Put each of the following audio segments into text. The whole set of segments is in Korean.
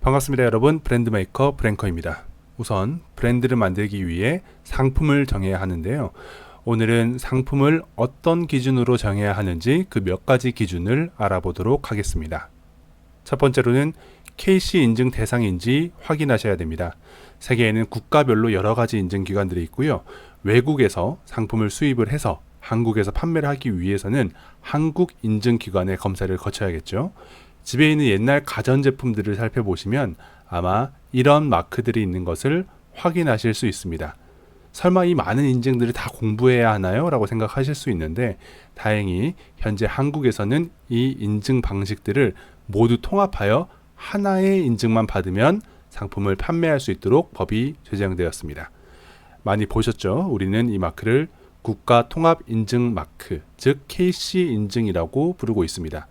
반갑습니다 여러분. 브랜드 메이커 브랭커입니다. 우선 브랜드를 만들기 위해 상품을 정해야 하는데요. 오늘은 상품을 어떤 기준으로 정해야 하는지 그 몇 가지 기준을 알아보도록 하겠습니다. 첫 번째로는 KC 인증 대상인지 확인하셔야 됩니다. 세계에는 국가별로 여러 가지 인증 기관들이 있고요. 외국에서 상품을 수입을 해서 한국에서 판매를 하기 위해서는 한국 인증 기관의 검사를 거쳐야겠죠. 집에 있는 옛날 가전제품들을 살펴보시면 아마 이런 마크들이 있는 것을 확인하실 수 있습니다. 설마 이 많은 인증들을 다 공부해야 하나요? 라고 생각하실 수 있는데 다행히 현재 한국에서는 이 인증 방식들을 모두 통합하여 하나의 인증만 받으면 상품을 판매할 수 있도록 법이 제정되었습니다. 많이 보셨죠? 우리는 이 마크를 국가 통합 인증 마크, 즉 KC 인증이라고 부르고 있습니다.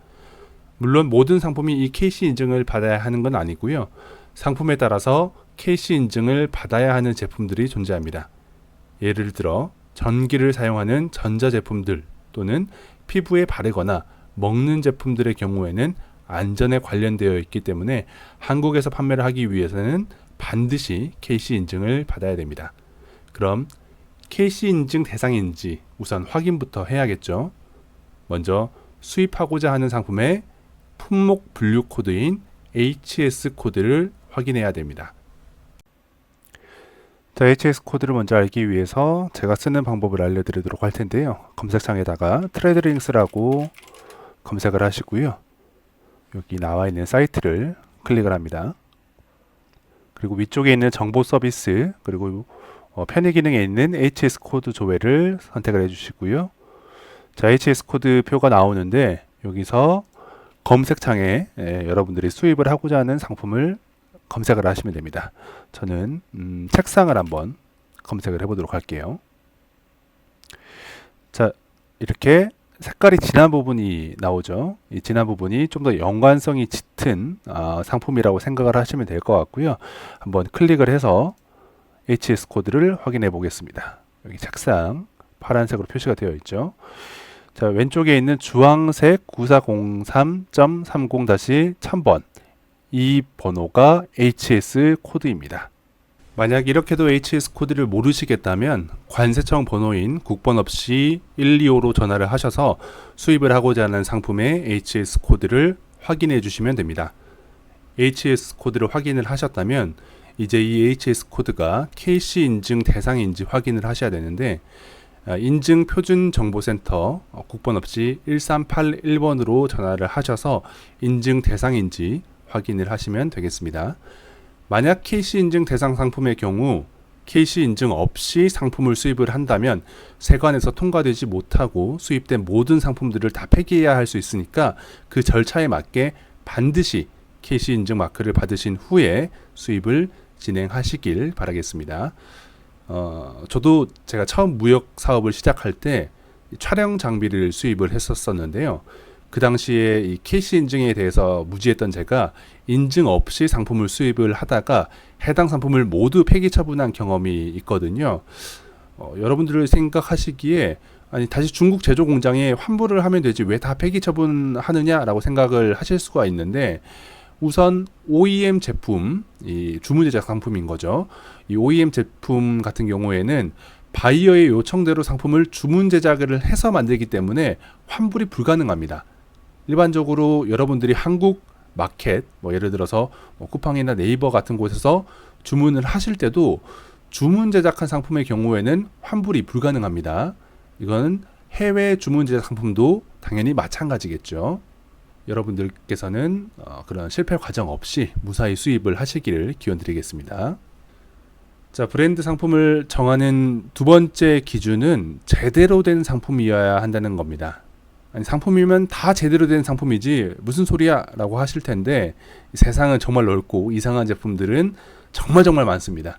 물론 모든 상품이 이 KC 인증을 받아야 하는 건 아니고요. 상품에 따라서 KC 인증을 받아야 하는 제품들이 존재합니다. 예를 들어 전기를 사용하는 전자제품들 또는 피부에 바르거나 먹는 제품들의 경우에는 안전에 관련되어 있기 때문에 한국에서 판매를 하기 위해서는 반드시 KC 인증을 받아야 됩니다. 그럼 KC 인증 대상인지 우선 확인부터 해야겠죠. 먼저 수입하고자 하는 상품의 품목 분류 코드인 HS 코드를 확인해야 됩니다. 자, HS 코드를 먼저 알기 위해서 제가 쓰는 방법을 알려드리도록 할 텐데요. 검색창에다가 트레드링스라고 검색을 하시고요. 여기 나와 있는 사이트를 클릭을 합니다. 그리고 위쪽에 있는 정보 서비스 그리고 편의 기능에 있는 HS 코드 조회를 선택을 해주시고요. 자, HS 코드 표가 나오는데 여기서 검색창에 여러분들이 수입을 하고자 하는 상품을 검색을 하시면 됩니다. 저는 책상을 한번 검색을 해보도록 할게요. 자, 이렇게 색깔이 진한 부분이 나오죠. 이 진한 부분이 좀 더 연관성이 짙은 상품이라고 생각을 하시면 될 것 같고요. 한번 클릭을 해서 HS 코드를 확인해 보겠습니다. 여기 책상 파란색으로 표시가 되어 있죠. 자, 왼쪽에 있는 주황색 9403.30-1000번 이 번호가 HS 코드입니다. 만약 이렇게도 HS 코드를 모르시겠다면 관세청 번호인 국번 없이 125로 전화를 하셔서 수입을 하고자 하는 상품의 HS 코드를 확인해 주시면 됩니다. HS 코드를 확인을 하셨다면 이제 이 HS 코드가 KC 인증 대상인지 확인을 하셔야 되는데 인증 표준 정보센터 국번 없이 1381번으로 전화를 하셔서 인증 대상인지 확인을 하시면 되겠습니다. 만약 KC 인증 대상 상품의 경우 KC 인증 없이 상품을 수입을 한다면 세관에서 통과되지 못하고 수입된 모든 상품들을 다 폐기해야 할 수 있으니까 그 절차에 맞게 반드시 KC 인증 마크를 받으신 후에 수입을 진행하시길 바라겠습니다. 저도 제가 처음 무역 사업을 시작할 때 촬영 장비를 수입을 했었는데요. 그 당시에 이 KC 인증에 대해서 무지했던 제가 인증 없이 상품을 수입을 하다가 해당 상품을 모두 폐기 처분한 경험이 있거든요. 여러분들 생각하시기에 아니 다시 중국 제조 공장에 환불을 하면 되지 왜 다 폐기 처분하느냐라고 생각을 하실 수가 있는데 우선 OEM 제품, 이 주문 제작 상품인 거죠. 이 OEM 제품 같은 경우에는 바이어의 요청대로 상품을 주문 제작을 해서 만들기 때문에 환불이 불가능합니다. 일반적으로 여러분들이 한국 마켓, 예를 들어서 쿠팡이나 네이버 같은 곳에서 주문을 하실 때도 주문 제작한 상품의 경우에는 환불이 불가능합니다. 이건 해외 주문 제작 상품도 당연히 마찬가지겠죠. 여러분들께서는 그런 실패 과정 없이 무사히 수입을 하시기를 기원드리겠습니다. 자, 브랜드 상품을 정하는 두 번째 기준은 제대로 된 상품이어야 한다는 겁니다. 아니, 상품이면 다 제대로 된 상품이지 무슨 소리야 라고 하실 텐데 세상은 정말 넓고 이상한 제품들은 정말 많습니다.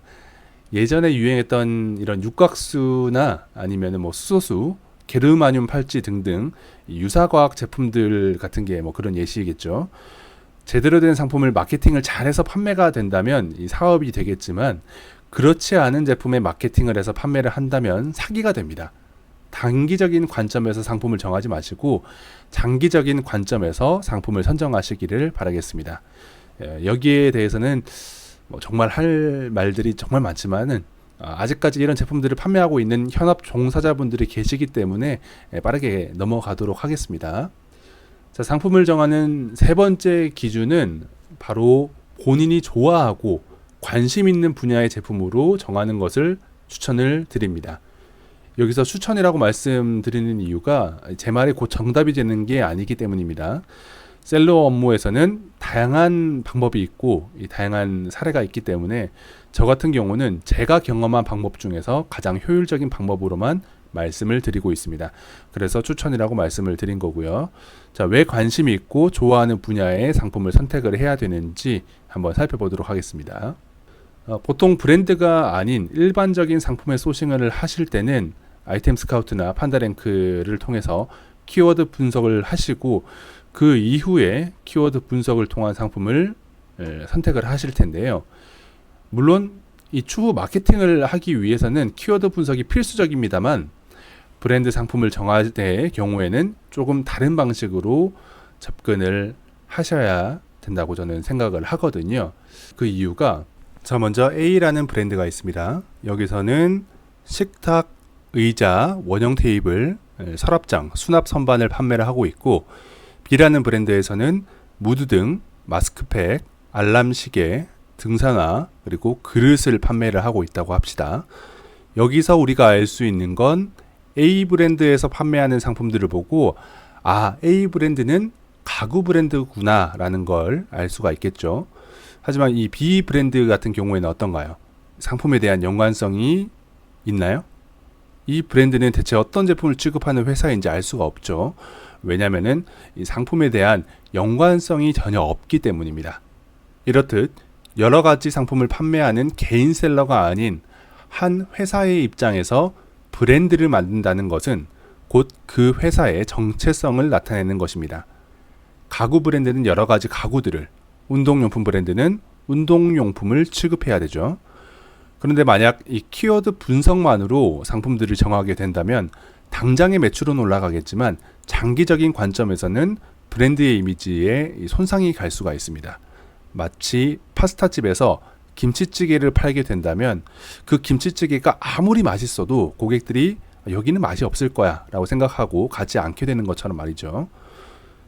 예전에 유행했던 이런 육각수나 아니면 수소수, 게르마늄 팔찌 등등 유사과학 제품들 같은 게 그런 예시겠죠. 제대로 된 상품을 마케팅을 잘해서 판매가 된다면 이 사업이 되겠지만 그렇지 않은 제품에 마케팅을 해서 판매를 한다면 사기가 됩니다. 단기적인 관점에서 상품을 정하지 마시고 장기적인 관점에서 상품을 선정하시기를 바라겠습니다. 여기에 대해서는 정말 할 말들이 정말 많지만은 아직까지 이런 제품들을 판매하고 있는 현업 종사자분들이 계시기 때문에 빠르게 넘어가도록 하겠습니다. 자, 상품을 정하는 세 번째 기준은 바로 본인이 좋아하고 관심 있는 분야의 제품으로 정하는 것을 추천을 드립니다. 여기서 추천이라고 말씀드리는 이유가 제 말이 곧 정답이 되는 게 아니기 때문입니다. 셀러 업무에서는 다양한 방법이 있고 다양한 사례가 있기 때문에 저 같은 경우는 제가 경험한 방법 중에서 가장 효율적인 방법으로만 말씀을 드리고 있습니다. 그래서 추천이라고 말씀을 드린 거고요. 자, 왜 관심이 있고 좋아하는 분야의 상품을 선택을 해야 되는지 한번 살펴보도록 하겠습니다. 보통 브랜드가 아닌 일반적인 상품의 소싱을 하실 때는 아이템 스카우트나 판다랭크를 통해서 키워드 분석을 하시고 그 이후에 키워드 분석을 통한 상품을 선택을 하실 텐데요. 물론 이 추후 마케팅을 하기 위해서는 키워드 분석이 필수적입니다만 브랜드 상품을 정할 때의 경우에는 조금 다른 방식으로 접근을 하셔야 된다고 저는 생각을 하거든요. 그 이유가 자, 먼저 A라는 브랜드가 있습니다. 여기서는 식탁, 의자, 원형 테이블, 서랍장, 수납 선반을 판매를 하고 있고 B라는 브랜드에서는 무드등, 마스크팩, 알람 시계, 등산화, 그리고 그릇을 판매를 하고 있다고 합시다. 여기서 우리가 알 수 있는 건 A 브랜드에서 판매하는 상품들을 보고 A 브랜드는 가구 브랜드구나 라는 걸 알 수가 있겠죠. 하지만 이 B 브랜드 같은 경우에는 어떤가요? 상품에 대한 연관성이 있나요? 이 브랜드는 대체 어떤 제품을 취급하는 회사인지 알 수가 없죠. 왜냐하면은 이 상품에 대한 연관성이 전혀 없기 때문입니다. 이렇듯 여러 가지 상품을 판매하는 개인 셀러가 아닌 한 회사의 입장에서 브랜드를 만든다는 것은 곧 그 회사의 정체성을 나타내는 것입니다. 가구 브랜드는 여러 가지 가구들을, 운동용품 브랜드는 운동용품을 취급해야 되죠. 그런데 만약 이 키워드 분석만으로 상품들을 정하게 된다면 당장의 매출은 올라가겠지만 장기적인 관점에서는 브랜드의 이미지에 손상이 갈 수가 있습니다. 마치 파스타집에서 김치찌개를 팔게 된다면 그 김치찌개가 아무리 맛있어도 고객들이 여기는 맛이 없을 거야 라고 생각하고 가지 않게 되는 것처럼 말이죠.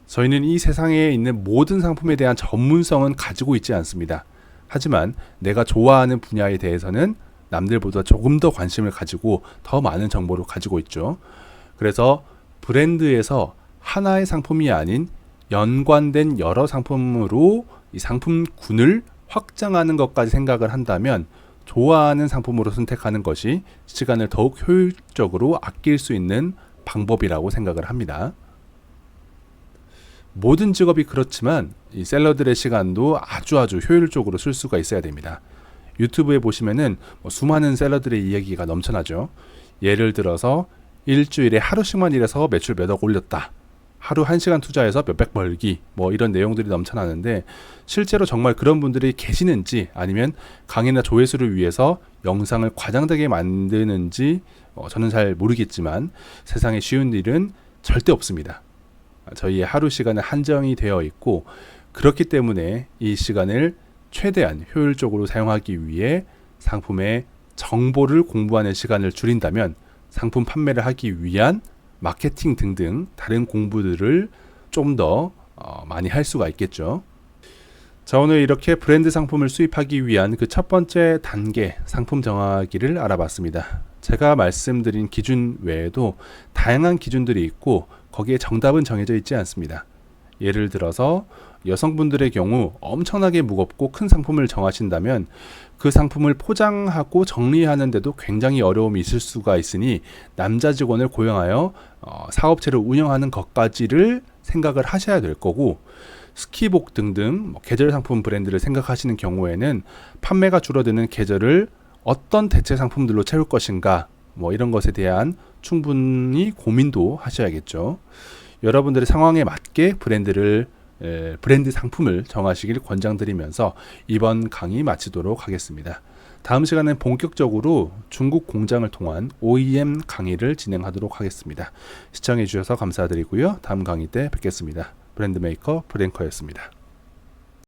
저희는 이 세상에 있는 모든 상품에 대한 전문성은 가지고 있지 않습니다. 하지만 내가 좋아하는 분야에 대해서는 남들보다 조금 더 관심을 가지고 더 많은 정보를 가지고 있죠. 그래서 브랜드에서 하나의 상품이 아닌 연관된 여러 상품으로 이 상품군을 확장하는 것까지 생각을 한다면 좋아하는 상품으로 선택하는 것이 시간을 더욱 효율적으로 아낄 수 있는 방법이라고 생각을 합니다. 모든 직업이 그렇지만 이 셀러들의 시간도 아주 효율적으로 쓸 수가 있어야 됩니다. 유튜브에 보시면은 수많은 셀러들의 이야기가 넘쳐나죠. 예를 들어서 일주일에 하루씩만 일해서 매출 몇억 올렸다. 하루 1시간 투자해서 몇백 벌기 이런 내용들이 넘쳐나는데 실제로 정말 그런 분들이 계시는지 아니면 강의나 조회수를 위해서 영상을 과장되게 만드는지 저는 잘 모르겠지만 세상에 쉬운 일은 절대 없습니다. 저희의 하루 시간은 한정이 되어 있고 그렇기 때문에 이 시간을 최대한 효율적으로 사용하기 위해 상품의 정보를 공부하는 시간을 줄인다면 상품 판매를 하기 위한 마케팅 등등 다른 공부들을 좀 더 많이 할 수가 있겠죠. 자, 오늘 이렇게 브랜드 상품을 수입하기 위한 그 첫 번째 단계 상품 정하기를 알아봤습니다. 제가 말씀드린 기준 외에도 다양한 기준들이 있고 거기에 정답은 정해져 있지 않습니다. 예를 들어서 여성분들의 경우 엄청나게 무겁고 큰 상품을 정하신다면 그 상품을 포장하고 정리하는데도 굉장히 어려움이 있을 수가 있으니 남자 직원을 고용하여 사업체를 운영하는 것까지를 생각을 하셔야 될 거고, 스키복 등등 계절 상품 브랜드를 생각하시는 경우에는 판매가 줄어드는 계절을 어떤 대체 상품들로 채울 것인가 이런 것에 대한 충분히 고민도 하셔야겠죠. 여러분들의 상황에 맞게 브랜드 상품을 정하시길 권장드리면서 이번 강의 마치도록 하겠습니다. 다음 시간엔 본격적으로 중국 공장을 통한 OEM 강의를 진행하도록 하겠습니다. 시청해 주셔서 감사드리고요. 다음 강의 때 뵙겠습니다. 브랜드 메이커 브랭커였습니다.